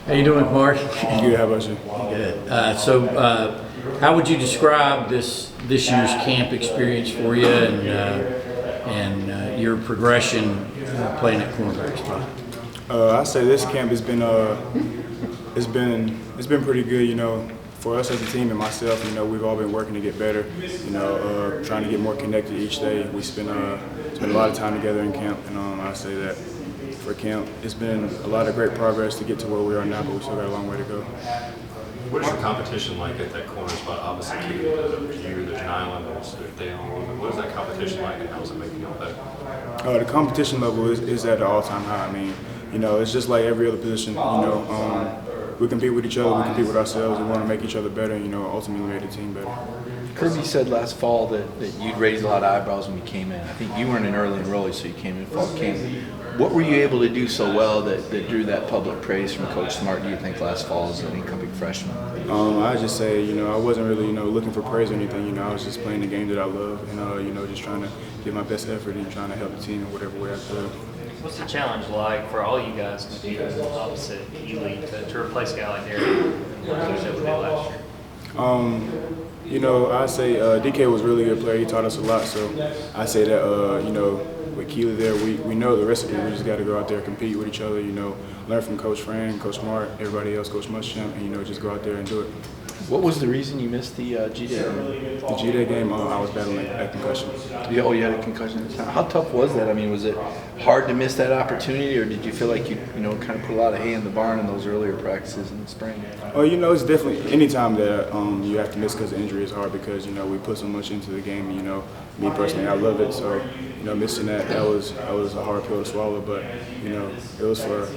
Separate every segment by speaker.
Speaker 1: How you doing, Mark?
Speaker 2: Good. How about you?
Speaker 1: Good. How would you describe this year's camp experience for you and your progression playing at cornerback spot?
Speaker 2: I say this camp has been it's been pretty good. You know, for us as a team and myself, you know, we've all been working to get better. You know, trying to get more connected each day. We spend a lot of time together in camp, and I say that for camp, it's been a lot of great progress to get to where we are now, but we still got a long way to go.
Speaker 3: What is the competition like at that corner spot? Obviously, there's you, there's Nyland, there's Dale. What is that competition like, and how is it making you better?
Speaker 2: The competition level is at an all-time high. I mean, you know, it's just like every other position. You know, we compete with each other, we compete with ourselves. We want to make each other better, and, you know, ultimately make the team better.
Speaker 4: Kirby said last fall that you'd raised a lot of eyebrows when you came in. I think you weren't an early enrollee, so you came in fall camp. What were you able to do so well that drew that public praise from Coach Smart, do you think, last fall as an incoming freshman?
Speaker 2: I just say, you know, I wasn't really, you know, looking for praise or anything. You know, I was just playing the game that I love and, you know, just trying to give my best effort and trying to help the team in whatever way I could.
Speaker 5: What's the challenge like for all you guys competing opposite Ely to replace a guy like Derek? What was it last year?
Speaker 2: You know, I say DK was a really good player. He taught us a lot. So I say that, you know, with Keely there, we know the recipe. We just got to go out there, compete with each other, you know, learn from Coach Fran, Coach Smart, everybody else, Coach Muschamp, and, you know, just go out there and do it.
Speaker 4: What was the reason you missed the G-Day?
Speaker 2: The G-Day game, I was battling a concussion.
Speaker 4: You had a concussion at the time. How tough was that? I mean, was it hard to miss that opportunity, or did you feel like you know, kind of put a lot of hay in the barn in those earlier practices in the spring?
Speaker 2: Oh, you know, it's definitely any time that you have to miss because of injury is hard because, you know, we put so much into the game. And, you know, me personally, I love it. So, you know, missing that was a hard pill to swallow. But, you know, it was for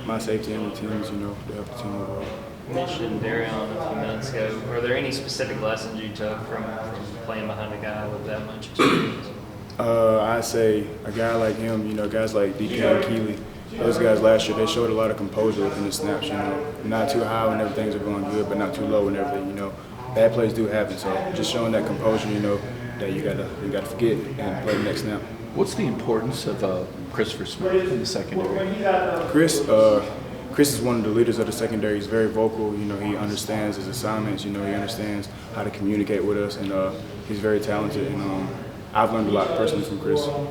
Speaker 2: my safety and the team's, you know, to help the team overall.
Speaker 5: You mentioned Darion a few minutes ago. Are there any specific lessons you took from playing behind a guy with that much experience?
Speaker 2: I say a guy like him, you know, guys like DK and Keely, those guys last year, they showed a lot of composure within the snaps, you know. Not too high whenever things are going good, but not too low whenever, you know, bad plays do happen. So just showing that composure, you know, that you gotta forget and play the next snap.
Speaker 4: What's the importance of Christopher Smith in the secondary?
Speaker 2: Chris is one of the leaders of the secondary. He's very vocal. You know, he understands his assignments. You know, he understands how to communicate with us, and he's very talented. And I've learned a lot personally from Chris.
Speaker 5: Are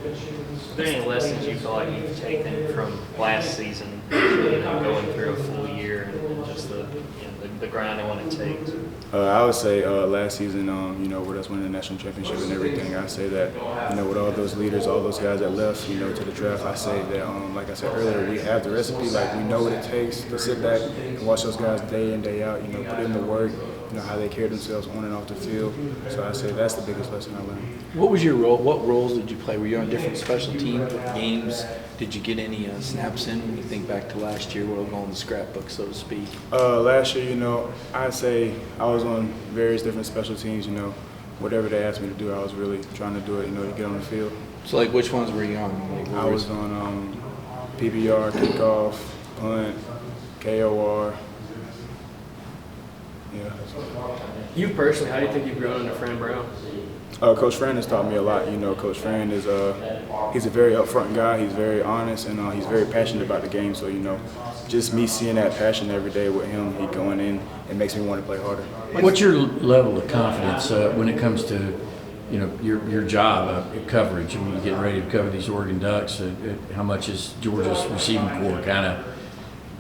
Speaker 5: there any lessons you feel like you've taken from last season, you know, going through a full year and just the grind and what it takes?
Speaker 2: I would say last season, you know, with us winning the national championship and everything, I say that, you know, with all those leaders, all those guys that left, you know, to the draft, I say that, like I said earlier, we have the recipe. Like, we know what it takes to sit back and watch those guys day in, day out, you know, put in the work, you know, how they carry themselves on and off the field. So I say that's the biggest lesson I learned.
Speaker 4: What was your role? What roles did you play? Were you on different special teams, games? Did you get any snaps in when you think back to last year? We'll go in the scrapbook, so to speak.
Speaker 2: Last year, you know, I'd say I was on various different special teams, you know. Whatever they asked me to do, I was really trying to do it, you know, to get on the field.
Speaker 4: So, like, which ones were you on? Like,
Speaker 2: I was on PBR, kickoff, punt, KOR. Yeah.
Speaker 6: You personally, how do you think you've grown under Fran Brown?
Speaker 2: Coach Fran has taught me a lot. You know, Coach Fran is he's a very upfront guy. He's very honest, and he's very passionate about the game. So, you know, just me seeing that passion every day with him, he going in, it makes me want to play harder.
Speaker 1: What's your level of confidence when it comes to, you know, your job coverage? I mean, you're getting ready to cover these Oregon Ducks. How much has Georgia's receiving corps kind of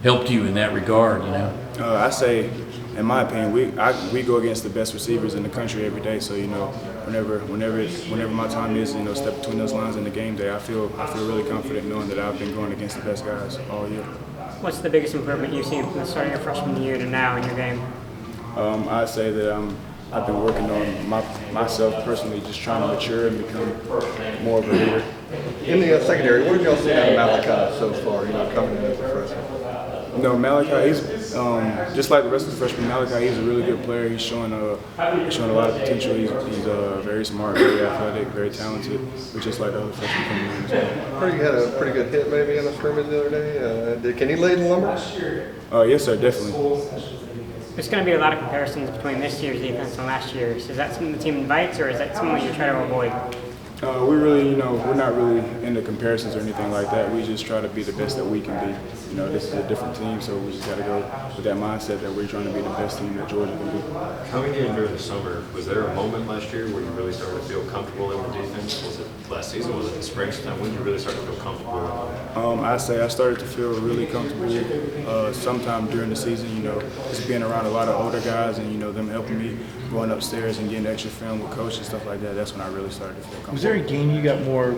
Speaker 1: helped you in that regard? You know,
Speaker 2: I say, in my opinion, we go against the best receivers in the country every day. So, you know, whenever my time is, you know, step between those lines in the game day, I feel really confident knowing that I've been going against the best guys all year.
Speaker 7: What's the biggest improvement you've seen from the start of your freshman year to now in your game?
Speaker 2: I'd say that I've been working on myself personally, just trying to mature and become more of a leader.
Speaker 8: In the secondary, what did y'all see out of Malachi so far, you know, coming in as a freshman?
Speaker 2: You know, Malachi, he's just like the rest of the freshmen. Malachi, he's a really good player. He's showing a lot of potential. He's very smart, very athletic, very talented. But just like the other freshmen coming in as well.
Speaker 8: Heard you had a pretty good hit maybe in a scrimmage the other day. Can he lay the lumber?
Speaker 2: Yes, sir, definitely.
Speaker 7: There's going to be a lot of comparisons between this year's defense and last year's. Is that something the team invites, or is that something you try to avoid?
Speaker 2: We really, we're not really into comparisons or anything like that. We just try to be the best that we can be. This is a different team, so we just got to go with that mindset that we're trying to be the best team that Georgia can be.
Speaker 3: Coming in during the summer, was there a moment last year where you really started to feel comfortable in the defense? Was it last season? Was it in spring? When did you really start to feel comfortable?
Speaker 2: I say I started to feel really comfortable sometime during the season, just being around a lot of older guys and, them helping me going upstairs and getting extra film with coach and stuff like that. That's when I really started to feel comfortable.
Speaker 4: Was there a game you got more,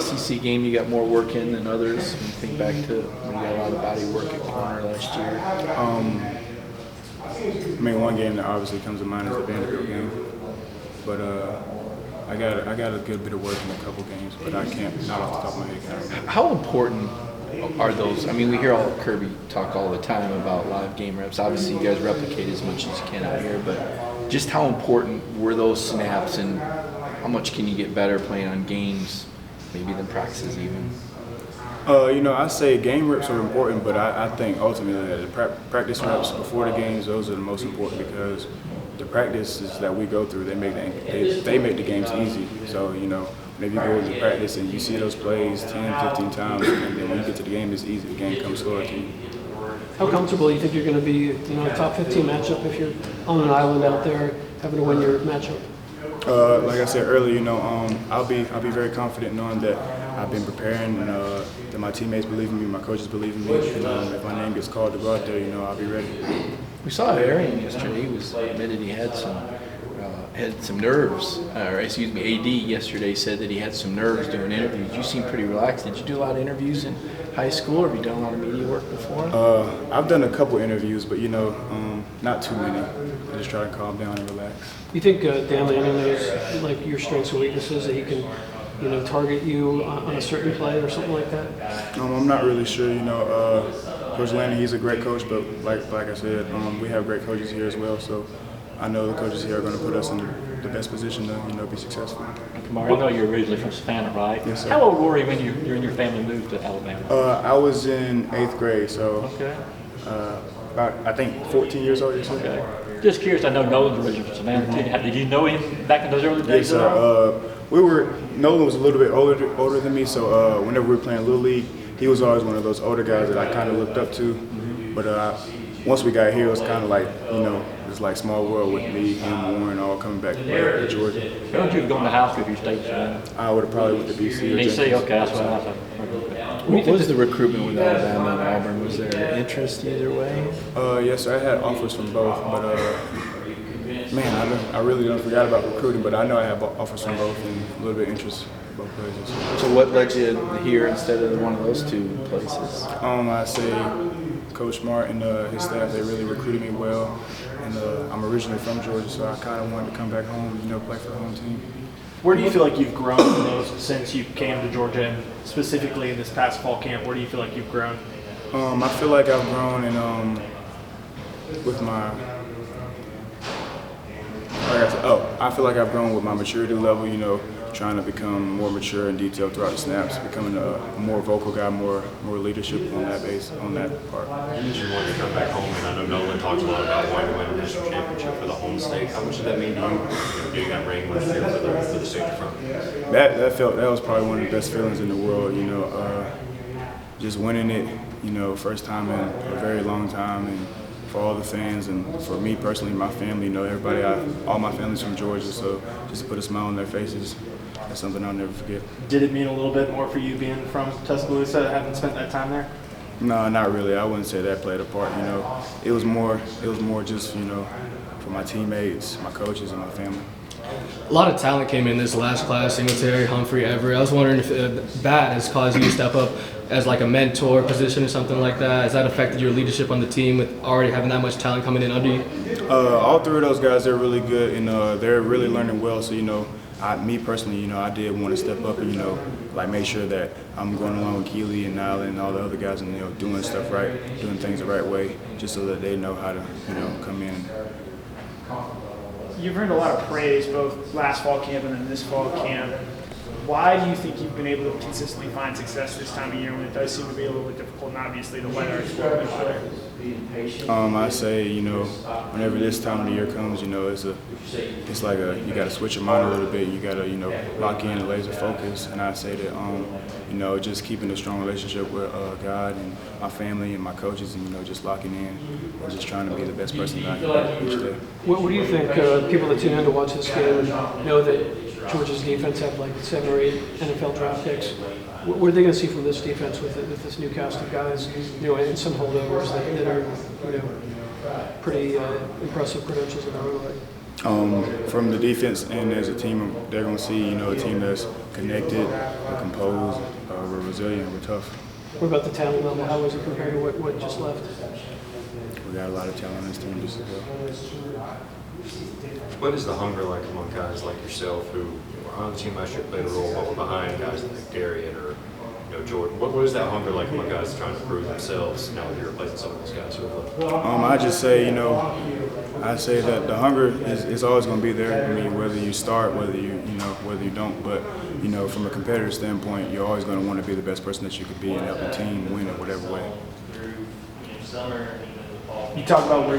Speaker 4: SEC game you got more work in than others? When you think back to when you got a lot of body work at corner last year.
Speaker 2: One game that obviously comes to mind is the Vanderbilt game. But I got a good bit of work in a couple games, but I can't, not off the top of my head, can't remember.
Speaker 4: How important are those? We hear all Kirby talk all the time about live game reps. Obviously, you guys replicate as much as you can out here, but just how important were those snaps, and how much can you get better playing on games, maybe than practices even?
Speaker 2: I say game reps are important, but I think ultimately that the practice reps before the games, those are the most important because the practices that we go through, they make the games easy. So, maybe you go to practice and you see those plays 10, 15 times, and then when you get to the game, it's easy. The game comes slower to you.
Speaker 6: How comfortable do you think you're going to be, a top 15 matchup if you're on an island out there having to win your matchup?
Speaker 2: Like I said earlier, I'll be very confident knowing that I've been preparing and that my teammates believe in me, my coaches believe in me. If my name gets called to go out there, I'll be ready.
Speaker 4: We saw Arian yesterday. He admitted he had some nerves. AD yesterday said that he had some nerves doing interviews. You seem pretty relaxed. Did you do a lot of interviews in high school, or have you done a lot of media work before?
Speaker 2: I've done a couple interviews, but not too many. I just try to calm down and relax.
Speaker 6: You think Dan Lanning knows your strengths and weaknesses, that he can target you on a certain play or something like that?
Speaker 2: I'm not really sure. Coach Lanning, he's a great coach, but like I said, we have great coaches here as well. So I know the coaches here are going to put us in the best position to be successful.
Speaker 9: Kamari, I know you're originally from Savannah, right?
Speaker 2: Yes, sir.
Speaker 9: How old were you when you and your family moved to Alabama?
Speaker 2: I was in 8th grade, so
Speaker 9: Okay.
Speaker 2: about, I think, 14 years old.
Speaker 9: Okay. Just curious, I know Nolan's originally from Savannah too. Did you know him back in those early days?
Speaker 2: Yes, sir. Nolan was a little bit older than me, so whenever we were playing Little League, he was always one of those older guys that I kind of looked up to. But once we got here, it was kind of like, it was like small world with me, him, Warren, all coming back to Georgia.
Speaker 9: Where would you have gone to high school if you stayed in Savannah?
Speaker 2: I would have probably went to BC. or
Speaker 9: DC,
Speaker 2: Jenkins.
Speaker 9: okay, that's what I thought.
Speaker 4: What was the recruitment with Alabama and Auburn? Was there interest either way?
Speaker 2: Yes, sir. I had offers from both, but I really don't forgot about recruiting, but I know I have offers from both and a little bit of interest in both places.
Speaker 4: So what led you here instead of one of those two places?
Speaker 2: I say Coach Smart and his staff, they really recruited me well. And I'm originally from Georgia, so I kind of wanted to come back home, play for the home team.
Speaker 10: Where do you feel like you've grown the most since you came to Georgia, and specifically in this past fall camp? Where do you feel like you've grown?
Speaker 2: I feel like I've grown with my. I feel like I've grown with my maturity level. Trying to become more mature and detailed throughout the snaps, becoming a more vocal guy, more leadership on that part.
Speaker 3: You mentioned wanting to come back home, and I know Nolan talks a lot about wanting to win a national championship for the home state. How much did that mean to you, getting that ring last year for the state front?
Speaker 2: That was probably one of the best feelings in the world. Just winning it, first time in a very long time, and for all the fans and for me personally, my family, everybody, all my family's from Georgia, so just to put a smile on their faces, that's something I'll never forget.
Speaker 10: Did it mean a little bit more for you being from Tuscaloosa, having spent that time there?
Speaker 2: No, not really. I wouldn't say that played a part. It was more just for my teammates, my coaches, and my family.
Speaker 6: A lot of talent came in this last class, Singletary, Humphrey, Everett. I was wondering if that has caused you to step up as like a mentor position or something like that. Has that affected your leadership on the team with already having that much talent coming in under you?
Speaker 2: All three of those guys, they're really good, and they're really learning well. So, me personally, I did want to step up and, make sure that I'm going along with Keely and Nyla and all the other guys and, doing stuff right, doing things the right way, just so that they know how to, come in.
Speaker 10: You've earned a lot of praise both last fall camp and then this fall camp. Why do you think you've been able to consistently find success this time of year when it does seem to be a little bit difficult, and obviously the weather is well bit better?
Speaker 2: I say, whenever this time of the year comes, it's like you got to switch your mind a little bit. You got to, lock in and laser focus. And I say that, just keeping a strong relationship with God and my family and my coaches, and just locking in and just trying to be the best person that I can be each day.
Speaker 11: What do you think people that tune in to watch this game know that Georgia's defense have like 7 or 8 NFL draft picks? What are they going to see from this defense with this new cast of guys, and some holdovers that are, pretty impressive credentials in their own way?
Speaker 2: From the defense and as a team, they're going to see, a team that's connected, we're composed, we're resilient, we're tough.
Speaker 11: What about the talent level? How is it compared to what just left?
Speaker 2: We got a lot of talent on this team just as well.
Speaker 3: What is the hunger like among guys like yourself who are on the team last year, played a role, but were behind guys like Darian or Jordan? What is that hunger like among guys trying to prove themselves now that you're replacing some of those guys who have left?
Speaker 2: I just say, I say that the hunger is always going to be there. I mean, whether you start, whether you don't. But from a competitor standpoint, you're always going to want to be the best person that you could be and help the team win in whatever way.
Speaker 10: You talk about where